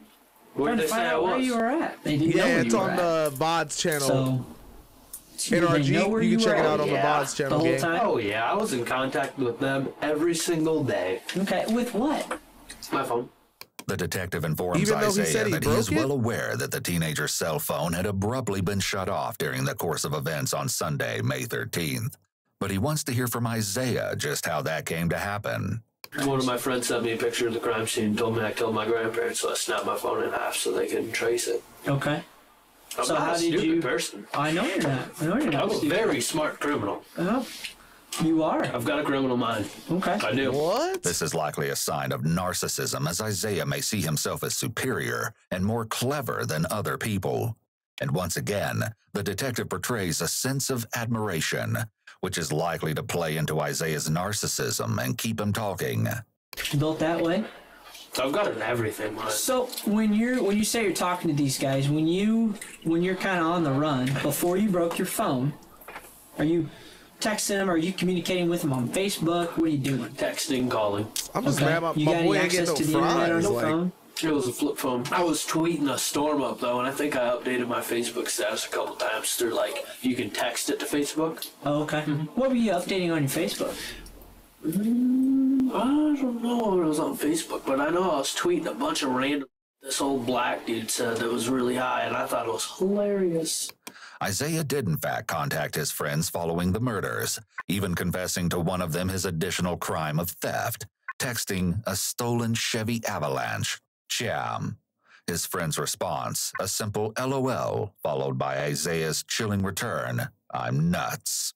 Where Trying did to they say find I out where was? you were at. They didn't know Yeah, where it's you were on at. the VODs channel. So, did they know NRG, where you can check were it out at? on the Yeah, VODs channel, the whole gang. time? Oh, yeah. I was in contact with them every single day. Okay, with what? My phone. The detective informs Even though he Isaiah said he that he is broke it? well aware that the teenager's cell phone had abruptly been shut off during the course of events on Sunday, May 13th. But he wants to hear from Isaiah just how that came to happen. One of my friends sent me a picture of the crime scene and told me I killed my grandparents, so I snapped my phone in half so they couldn't trace it. Okay. I'm So not how a did stupid you- person. I know you're not. I know you're not. I'm a Steve. very smart criminal. You are. I've got a criminal mind. Okay. I do. What? This is likely a sign of narcissism, as Isaiah may see himself as superior and more clever than other people. And once again, the detective portrays a sense of admiration, which is likely to play into Isaiah's narcissism and keep him talking. Built that way. I've got it in everything, man. So when you say you're talking to these guys, when you're kind of on the run before you broke your phone, are you texting them? Are you communicating with them on Facebook? What are you doing? Texting, calling. I'm just Okay. mad my You got boy any ain't getting access no to the internet on fries. your Like, phone? It was a flip phone. I was tweeting a storm up though, and I think I updated my Facebook status a couple times through like you can text it to Facebook. Oh, okay. What were you updating on your Facebook? I don't know what it was on Facebook, but I know I was tweeting a bunch of random. This old black dude said that was really high, and I thought it was hilarious. Isaiah did in fact contact his friends following the murders, even confessing to one of them his additional crime of theft, texting a stolen Chevy Avalanche. Cham. His friend's response, a simple LOL, followed by Isaiah's chilling return, I'm nuts.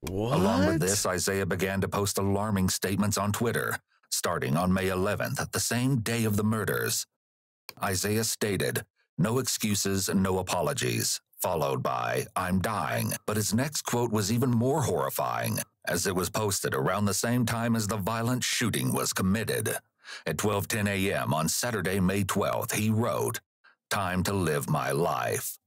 What? Along with this, Isaiah began to post alarming statements on Twitter, starting on May 11th, the same day of the murders. Isaiah stated, no excuses, no apologies, followed by, I'm dying. But his next quote was even more horrifying, as it was posted around the same time as the violent shooting was committed. At 12:10 a.m. on Saturday, May 12th, he wrote, time to live my life.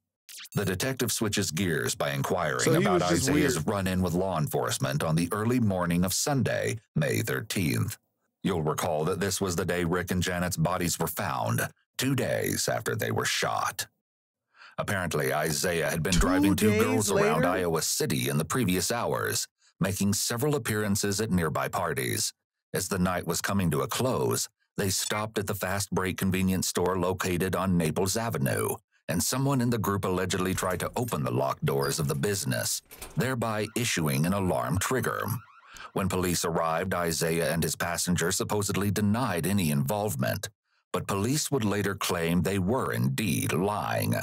The detective switches gears by inquiring about Isaiah's run-in with law enforcement on the early morning of Sunday, May 13th. You'll recall that this was the day Rick and Janet's bodies were found, 2 days after they were shot. Apparently, Isaiah had been driving two girls around Iowa City in the previous hours, making several appearances at nearby parties. As the night was coming to a close, they stopped at the fast break convenience store located on Naples Avenue, and someone in the group allegedly tried to open the locked doors of the business, thereby issuing an alarm trigger. When police arrived, Isaiah and his passenger supposedly denied any involvement, but police would later claim they were indeed lying.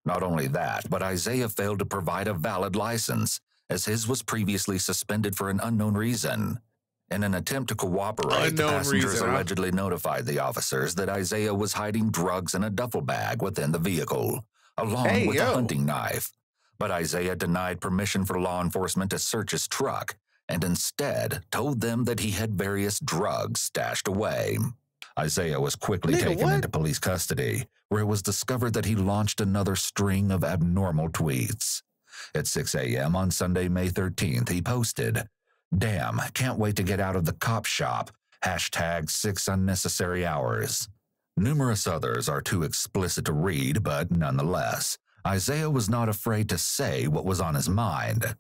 Not only that, but Isaiah failed to provide a valid license, as his was previously suspended for an unknown reason. In an attempt to cooperate, the passengers allegedly notified the officers that Isaiah was hiding drugs in a duffel bag within the vehicle, along with a hunting knife. But Isaiah denied permission for law enforcement to search his truck, and instead told them that he had various drugs stashed away. Isaiah was quickly taken into police custody, where it was discovered that he launched another string of abnormal tweets. At 6 a.m. on Sunday, May 13th, he posted, damn, can't wait to get out of the cop shop. Hashtag 6 unnecessary hours. Numerous others are too explicit to read, but nonetheless, Isaiah was not afraid to say what was on his mind.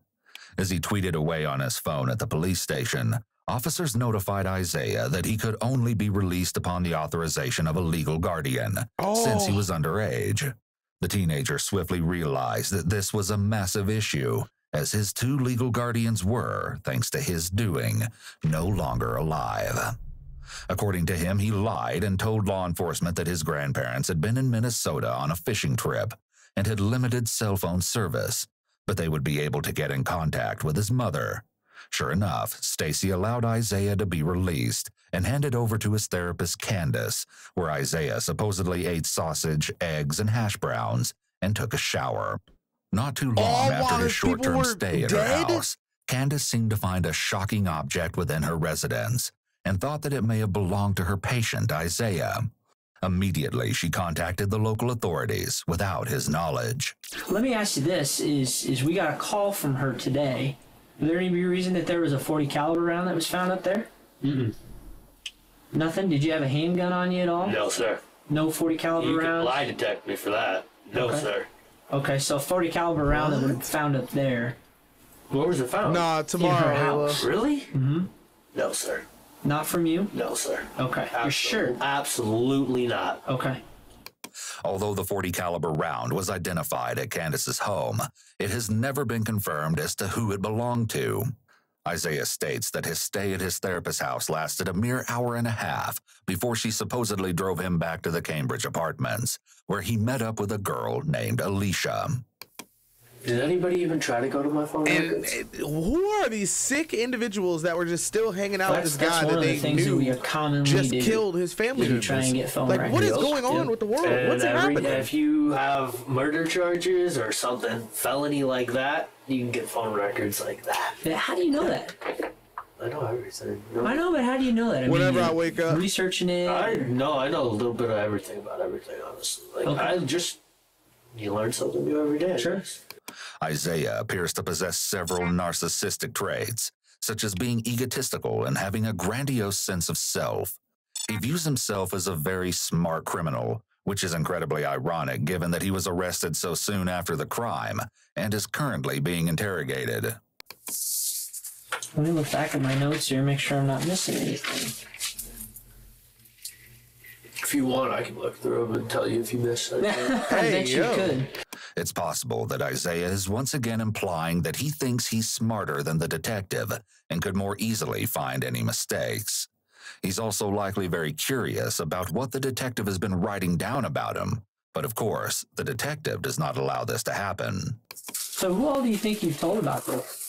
As he tweeted away on his phone at the police station, officers notified Isaiah that he could only be released upon the authorization of a legal guardian, since he was underage. The teenager swiftly realized that this was a massive issue, as his two legal guardians were, thanks to his doing, no longer alive. According to him, he lied and told law enforcement that his grandparents had been in Minnesota on a fishing trip and had limited cell phone service, but they would be able to get in contact with his mother. Sure enough, Stacy allowed Isaiah to be released and handed over to his therapist Candace, where Isaiah supposedly ate sausage, eggs, and hash browns and took a shower. Not too long after his short-term stay at her house, Candace seemed to find a shocking object within her residence and thought that it may have belonged to her patient, Isaiah. Immediately, she contacted the local authorities without his knowledge. Let me ask you this, is we got a call from her today. Was there any reason that there was a .40 caliber round that was found up there? Mm-mm. Nothing? Did you have a handgun on you at all? No, sir. No .40 caliber rounds? You can lie detect me for that. No, sir. Okay, so .40 caliber round that was found up there. Where was it found? Nah, tomorrow. In her house. Really? Mm-hmm. No, sir. Not from you? No, sir. Okay. You're sure? Absolutely not. Okay. Although the .40 caliber round was identified at Candace's home, it has never been confirmed as to who it belonged to. Isaiah states that his stay at his therapist's house lasted a mere hour and a half before she supposedly drove him back to the Cambridge apartments, where he met up with a girl named Alicia. Did anybody even try to go to my phone records? Who are these sick individuals that were just still hanging out with this guy that they knew just killed his family members? Try and get phone like, records. what is going on with the world? And What's happening? If you have murder charges or something, felony like that, you can get phone records like that. How do you know that? I know everything. I know, but how do you know that? Whenever I wake up. Researching it? I know a little bit of everything about everything, honestly. Like, you learn something new every day. Sure. Isaiah appears to possess several narcissistic traits, such as being egotistical and having a grandiose sense of self. He views himself as a very smart criminal, which is incredibly ironic given that he was arrested so soon after the crime and is currently being interrogated. Let me look back at my notes here, make sure I'm not missing anything. If you want, I can look through them and tell you if you missed anything. I bet you could. It's possible that Isaiah is once again implying that he thinks he's smarter than the detective and could more easily find any mistakes. He's also likely very curious about what the detective has been writing down about him, but of course, the detective does not allow this to happen. So who all do you think you've told about this?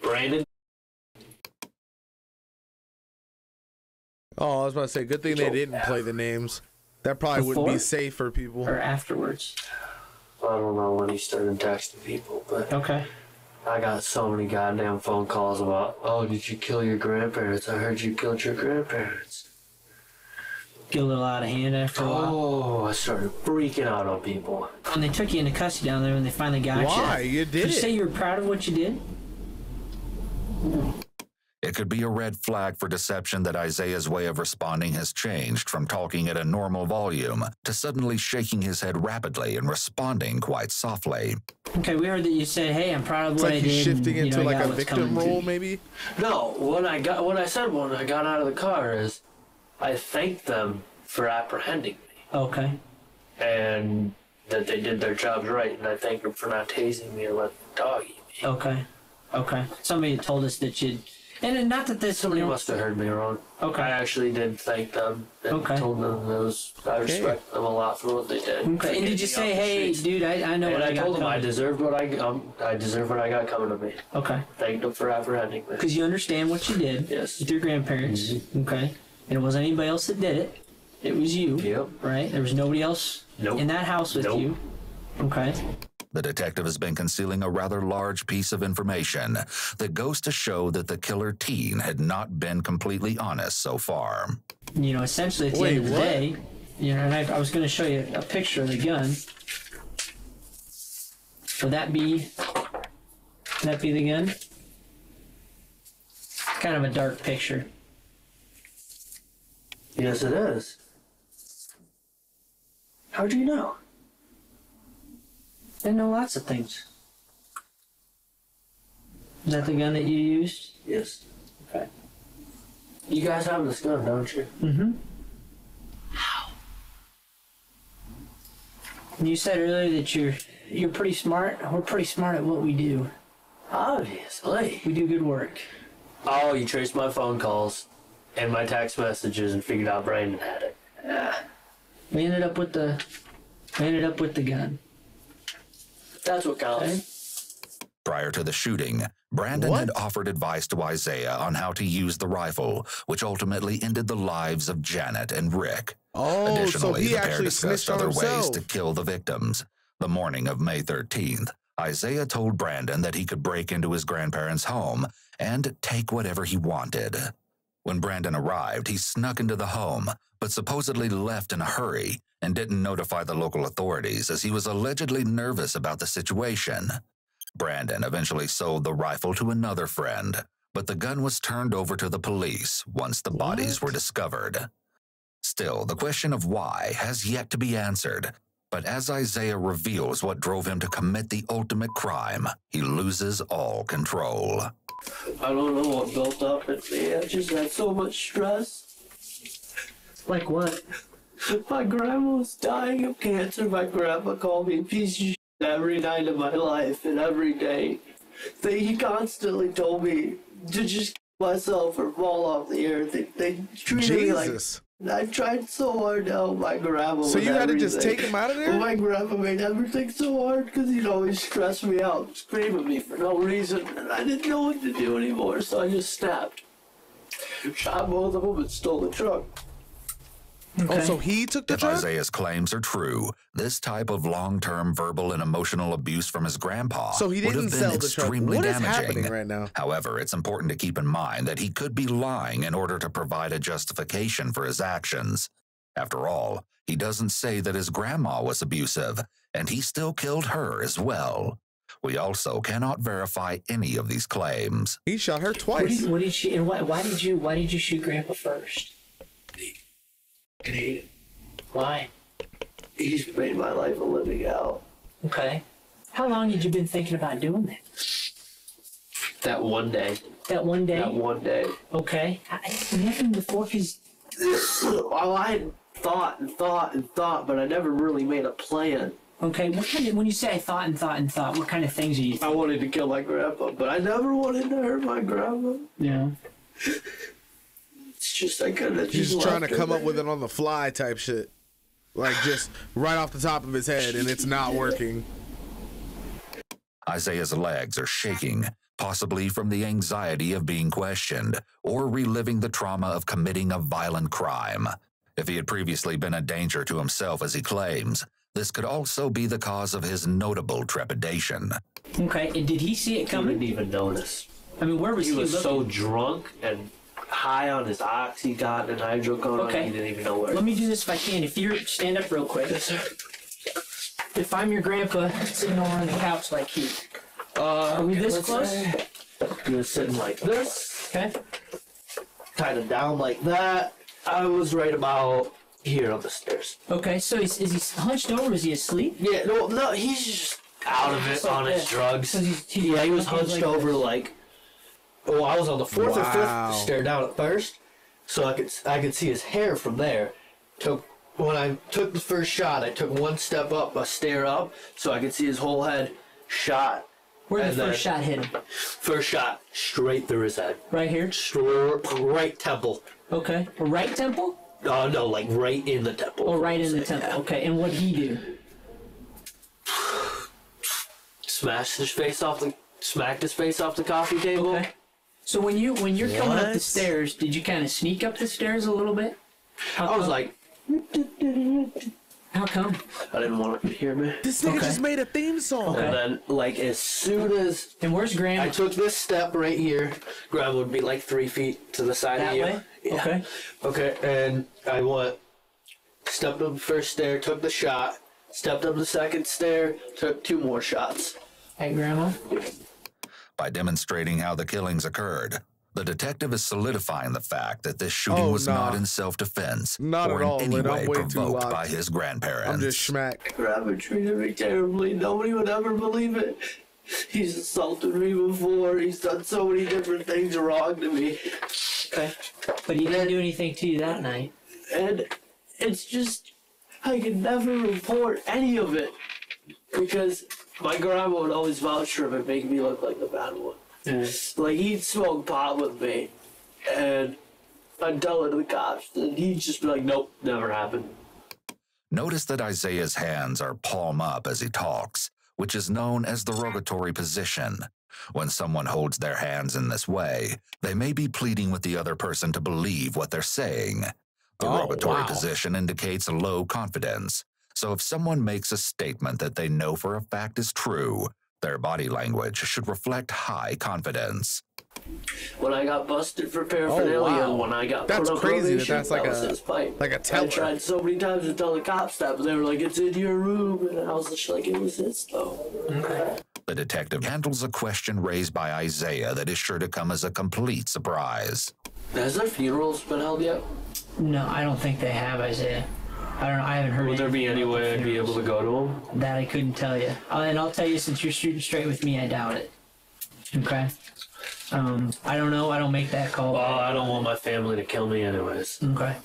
Brandon? Oh, I was about to say, good thing they didn't play the names. That probably wouldn't be safe for people. Or afterwards? I don't know when he started texting people, but Okay. I got so many goddamn phone calls about, oh, did you kill your grandparents? I heard you killed your grandparents. Get a little out of hand after a while. Oh, I started freaking out on people. When they took you into custody down there, when they finally got you. Why? You did Did you it. say you were proud of what you did? It could be a red flag for deception that Isaiah's way of responding has changed from talking at a normal volume to suddenly shaking his head rapidly and responding quite softly. Okay, we heard that you said, hey, I'm proud of It's what like I did. he's shifting and, into I like got a what's victim coming to role, me. maybe? No, what I said when I got out of the car is, I thanked them for apprehending me. Okay. And that they did their jobs right, and I thanked them for not tasing me or letting the dog eat me. Okay. Okay. Somebody told us that you'd... And not that this... Somebody must have heard me wrong. Okay. I actually did thank them and told them I respect them a lot for what they did. Okay. And did you say, hey, dude, I know and what I got told them coming. I deserved what I deserved what I got coming to me. Okay. Thanked them for apprehending me. Because you understand what you did with your grandparents. Okay. And it wasn't anybody else that did it. It was you. Yep. Right? There was nobody else in that house with you. Okay. The detective has been concealing a rather large piece of information that goes to show that the killer teen had not been completely honest so far. You know, essentially at the end of the day, you know, and I was going to show you a picture of the gun. Would that be the gun? Kind of a dark picture. Yes, it is. How'd you know? I know lots of things. Is that the gun that you used? Yes. Okay. You guys have this gun, don't you? Mm-hmm. How? You said earlier that you're pretty smart. We're pretty smart at what we do. Obviously. We do good work. Oh, you traced my phone calls and my text messages and figured out Brandon had it. We ended up with the gun. That's what counts. Okay. Prior to the shooting, Brandon had offered advice to Isaiah on how to use the rifle, which ultimately ended the lives of Janet and Rick. Oh, Additionally, so he the pair actually discussed snitched on other ways himself. to kill the victims. The morning of May 13th, Isaiah told Brandon that he could break into his grandparents' home and take whatever he wanted. When Brandon arrived, he snuck into the home, but supposedly left in a hurry and didn't notify the local authorities as he was allegedly nervous about the situation. Brandon eventually sold the rifle to another friend, but the gun was turned over to the police once the bodies were discovered. Still, the question of why has yet to be answered, but as Isaiah reveals what drove him to commit the ultimate crime, he loses all control. I don't know what built up in me. I just had so much stress. Like what? My grandma was dying of cancer. My grandpa called me a piece of shit every night of my life and every day. He constantly told me to just kill myself or fall off the earth. They treated me like... I tried so hard to help my grandma. So with you had to just everything. take him out of there? But my grandpa made everything so hard because he'd always stress me out, scream at me for no reason, and I didn't know what to do anymore, so I just snapped. Shot both of them and stole the truck. Okay. Oh, so he took the If truck? Isaiah's claims are true, this type of long-term verbal and emotional abuse from his grandpa So he would didn't have been sell the truck. extremely What is damaging. happening right now? However, it's important to keep in mind that he could be lying in order to provide a justification for his actions. After all, he doesn't say that his grandma was abusive, and he still killed her as well. We also cannot verify any of these claims. He shot her twice. What did she? And why did you shoot Grandpa first? I hate it. Why? He's made my life a living hell. Okay. How long had you been thinking about doing that? That one day. That one day? That one day. Okay. Nothing before, because... Well, I had thought, but I never really made a plan. Okay, when you say thought, what kind of things are you thinking? I wanted to kill my grandpa, but I never wanted to hurt my grandma. Yeah. It's just I couldn't. He's just trying to come up with it on the fly type shit. Like just right off the top of his head, and it's not working. Isaiah's legs are shaking, possibly from the anxiety of being questioned or reliving the trauma of committing a violent crime. If he had previously been a danger to himself as he claims, this could also be the cause of his notable trepidation. Okay, and did he see it He coming? didn't even notice. I mean, where was he? He was looking? so drunk and high on his oxycontin and hydrocodone, Okay. he didn't even know where. Let me do this if I can. If you stand up real quick. Yes, sir. If I'm your grandpa sitting over on the couch like he. Are we this close? He was sitting like this, Okay. kind of down like that. I was right about here on the stairs. Okay, so is he hunched over? Is he asleep? Yeah, no, he's just out of it Like on his this. drugs. So Yeah, he was he's hunched like over this. like. Well, I was on the fourth or Wow. fifth stair down at first, so I could see his hair from there. When I took the first shot, I took one step up, a stair up, so I could see his whole head shot. Where And the first then- shot hit him? First shot straight through his head, Right here? right temple. Okay. Right temple? No, like right in the temple. Or right in the temple? Yeah. Okay, and what'd he do? Smacked his face off the coffee table. Okay. So when you're coming up the What? stairs, did you kind of sneak up the stairs a little bit? I was like, How come? I didn't want him to hear me. This nigga Okay. just made a theme song. Okay. And then, like, as soon as And where's Grandma? I took this step right here, Grandma would be like 3 feet to the side That of you. way? Yeah. Okay. Okay, and I stepped up the first stair, took the shot, stepped up the second stair, took 2 more shots. Hey, Grandma. By demonstrating how the killings occurred, the detective is solidifying the fact that this shooting was nah. not in self-defense Not or at all, in any Lynn. I'm way way too provoked locked. by his grandparents. I'm just schmack. Grandma treated me terribly. Nobody would ever believe it. He's assaulted me before. He's done so many different things wrong to me. Okay. But he didn't do anything to you that night. And it's just, I could never report any of it because my grandma would always vouch for him and make me look like the bad one. Like, he'd smoke pot with me, and I'd tell it to the cops, and he'd just be like, nope, never happened. Notice that Isaiah's hands are palm up as he talks, which is known as the rogatory position. When someone holds their hands in this way, they may be pleading with the other person to believe what they're saying. The Oh, rogatory wow. position indicates low confidence. So if someone makes a statement that they know for a fact is true, their body language should reflect high confidence. When I got busted for paraphernalia, wow. when I got That's put on crazy that probation, that's like was a- his pipe. like a I teller. tried so many times to tell the cops that, but they were like, it's in your room, and I was just like, it was his though. The detective handles a question raised by Isaiah that is sure to come as a complete surprise. Has their funerals been held yet? No, I don't think they have, Isaiah. I don't know. I haven't heard. Would there be anything any about the way I'd be funerals. able to go to them? That I couldn't tell you. And I'll tell you, since you're shooting straight with me, I doubt it. Okay. I don't know. I don't make that call. Well, I don't want my family to kill me anyways. Okay.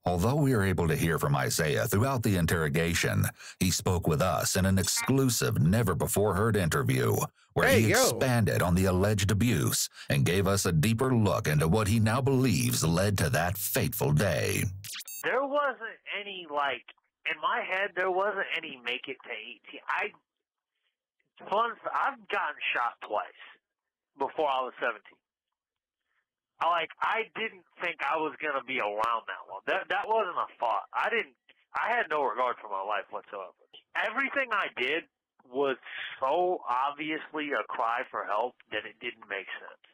Although we are able to hear from Isaiah throughout the interrogation, he spoke with us in an exclusive, never-before-heard interview where Hey, he yo. expanded on the alleged abuse and gave us a deeper look into what he now believes led to that fateful day. There wasn't any, like, in my head, there wasn't any make it to 18. I've gotten shot twice before I was 17. I didn't think I was going to be around that long. That wasn't a thought. I had no regard for my life whatsoever. Everything I did was so obviously a cry for help that it didn't make sense.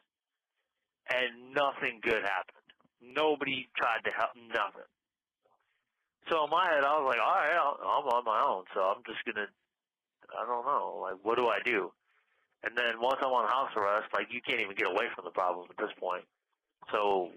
And nothing good happened. Nobody tried to help, nothing. So in my head, I was like, all right, I'm on my own, so I'm just going to, I don't know, like, what do I do? And then once I'm on house arrest, like, you can't even get away from the problem at this point. So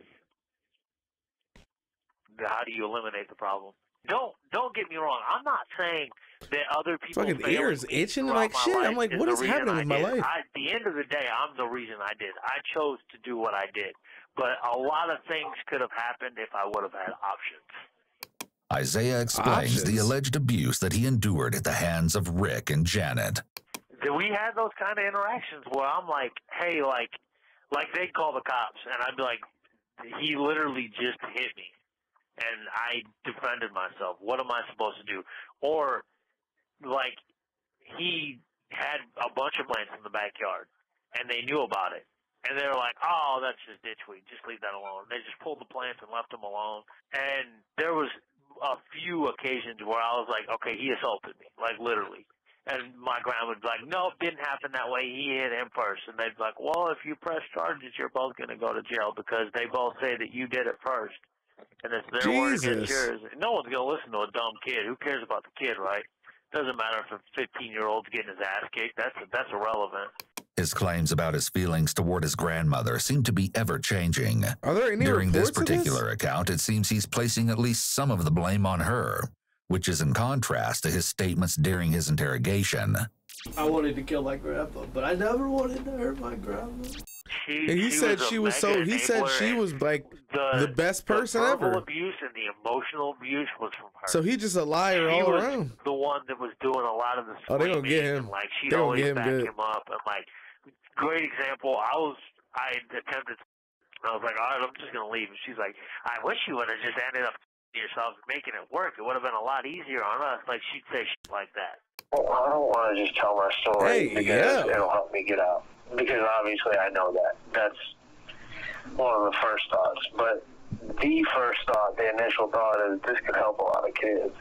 how do you eliminate the problem? Don't get me wrong. I'm not saying that other people fucking ears itching like shit. I'm like, what is happening with my life? At the end of the day, I'm the reason I did. I chose to do what I did. But a lot of things could have happened if I would have had options. Isaiah explains the alleged abuse that he endured at the hands of Rick and Janet. We had those kind of interactions where I'm like, hey, like they'd call the cops, and I'd be like, he literally just hit me. And I defended myself. What am I supposed to do? Or, like, he had a bunch of plants in the backyard, and they knew about it. And they were like, oh, that's just ditchweed. Just leave that alone. They just pulled the plants and left them alone. And there was a few occasions where I was like, okay, he assaulted me, like, literally. And my grandma would be like, no, it didn't happen that way. He hit him first. And they'd be like, well, if you press charges, you're both going to go to jail because they both say that you did it first. And it's their word against yours. No one's going to listen to a dumb kid. Who cares about the kid, right? Doesn't matter if a 15-year-old's getting his ass kicked. That's irrelevant. His claims about his feelings toward his grandmother seem to be ever-changing. Are there any During this reports of this? particular account, it seems he's placing at least some of the blame on her, which is in contrast to his statements during his interrogation. I wanted to kill my grandpa, but I never wanted to hurt my grandma. He said she was so. He said she was like the best person the ever. verbal abuse and the emotional abuse was from her. So he's just a liar all around. The one that was doing a lot of the. Oh, they gonna get him. And, like, she'd They gonna always get him back good. him up, and like, great example. I attempted. I was like, all right, I'm just gonna leave, and she's like, I wish you would have just ended up yourself making it work. It would have been a lot easier on us. Like, she'd say shit like that. Well, I don't want to just tell my story because it'll help me get out. Because obviously I know that. That's one of the first thoughts. But the first thought, the initial thought is this could help a lot of kids.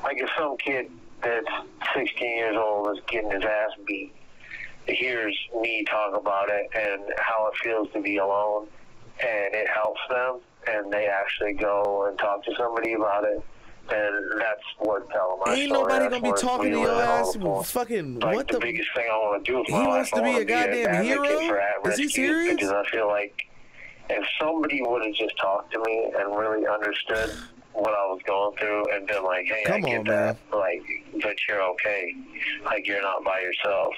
Like if some kid that's 16 years old is getting his ass beat, hears me talk about it and how it feels to be alone, and it helps them, and they actually go and talk to somebody about it, and that's worth telling my Ain't story. nobody gonna be talking to your ass. Fucking like, what the biggest thing I want to do with He my life, wants to be a goddamn hero? Is he serious? Because I feel like if somebody would have just talked to me and really understood what I was going through and been like, hey, I get that, like, but you're okay, like you're not by yourself,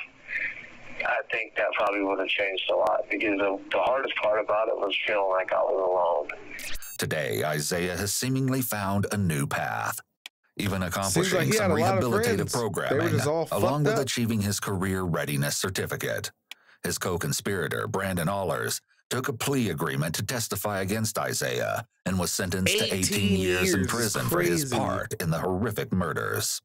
I think that probably would have changed a lot, because the hardest part about it was feeling like I was alone. Today, Isaiah has seemingly found a new path, even accomplishing like he had some a lot of rehabilitative friends. They were programming, just all along fucked with up. achieving his career readiness certificate. His co-conspirator, Brandon Allers, took a plea agreement to testify against Isaiah and was sentenced to 18 years in prison for his part in the horrific murders.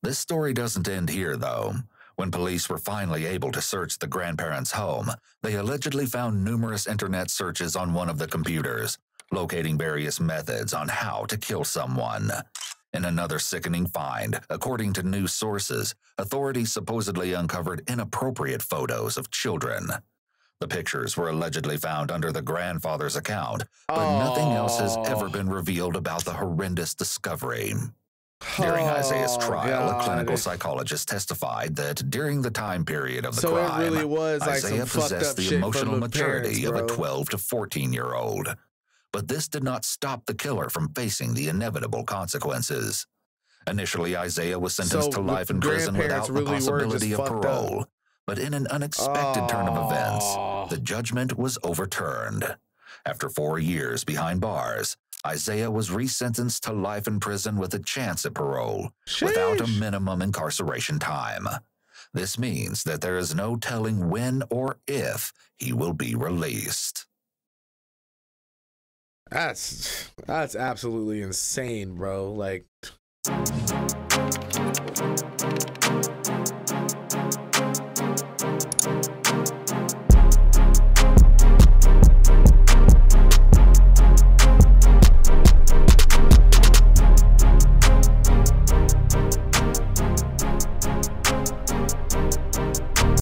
This story doesn't end here, though. When police were finally able to search the grandparents' home, they allegedly found numerous internet searches on one of the computers, locating various methods on how to kill someone. In another sickening find, according to news sources, authorities supposedly uncovered inappropriate photos of children. The pictures were allegedly found under the grandfather's account, but nothing else has ever been revealed about the horrendous discovery. During Isaiah's trial, a clinical psychologist testified that during the time period of the crime, it really was like Isaiah some fucked possessed up the shit emotional from the maturity parents, of a bro. 12 to 14-year-old. But this did not stop the killer from facing the inevitable consequences. Initially, Isaiah was sentenced to life in prison without the possibility of parole. But in an unexpected turn of events, the judgment was overturned. After 4 years behind bars, Isaiah was resentenced to life in prison with a chance at parole, without a minimum incarceration time. This means that there is no telling when or if he will be released. That's absolutely insane, bro. Like